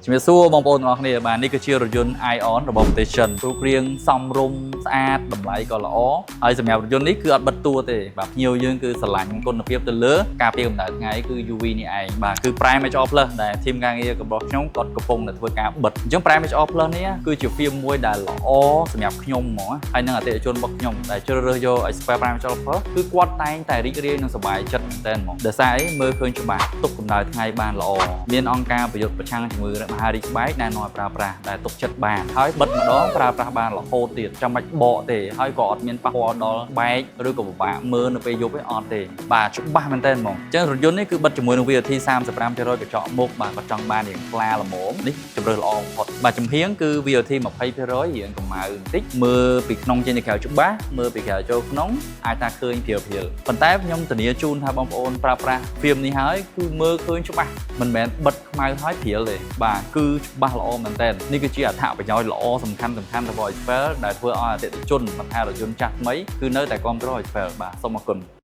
ជំរាបសួរបងប្អូនទាំងអស់គ្នាបាទនេះគឺជារថយន្ត Ion របស់ Station រូបរាងសមរម្យស្អាតតម្លៃក៏ល្អហើយសម្រាប់រថយន្តនេះគឺអត់បិទតួទេបាទភ្ញៀវយើងគឺស្រឡាញ់គុណភាពទៅលើការពារកម្ដៅថ្ងៃគឺ UV នេះឯងបាទគឺ Prime HR Plus ដែលធីមការងាររបស់ខ្ញុំគាត់កំពុងតែធ្វើការបិទអញ្ចឹង Prime HR Plus នេះគឺជា film មួយដែលល្អសម្រាប់ខ្ញុំហ្មងហើយនឹងអតិថិជនរបស់ខ្ញុំដែលជ្រើសរើសយក Expert Prime HR Plus គឺគាត់តែងតែរីករាយនិងសប្បាយចិត្តមែនទែនហ្មងដោយសារអីមើលឃើញច្បាស់ទប់កម្ដៅថ្ងៃបានល្អមានអង្គការប្រយុទ្ធប្រឆាំងជំងឺមហារីកស្បែកណែនាំឲ្យប្រើប្រាស់ដែលទុកចិត្តបានហើយបិទម្ដងប្រើប្រាស់បានរហូតទៀតចាំបាច់បកទេហើយក៏អត់មានប៉ះពាល់ដល់ស្បែកឬក៏ពិបាកមើលនៅពេលយប់ឯអត់ទេបាទច្បាស់មែនទែនហ្មងអញ្ចឹងរថយន្តនេះគឺបិទជាមួយនឹង VAT 35% កញ្ចក់មុខបាទគាត់ចង់បានរៀងថ្លាល្មមនេះជម្រើសល្អបំផុតបាទចំហៀងគឺ VAT 20% រៀងកម្ៅបន្តិចមើលពីក្នុងចេញទៅក្រៅច្បាស់មើលពីក្រៅចូលក្នុងអាចថាឃើញព្រាលប៉ុន្តែខ្ញុំធានាជូនថាបងប្អូនប្រើប្រាស់ film នេះហើយគឺមើលឃើញច្បាស់មិនមែនបិទខ្មៅហើយព្រាលទេបាទគឺច្បាស់ល្អមែនតើនេះគឺជាអត្ថប្រយោជន៍ល្អសំខាន់របស់ Excel ដែលធ្វើឲ្យអតិថិជនមិនថារថយន្តចាស់ថ្មីគឺនៅតែគ្រប់គ្រង Excel បាទសូមអរគុណ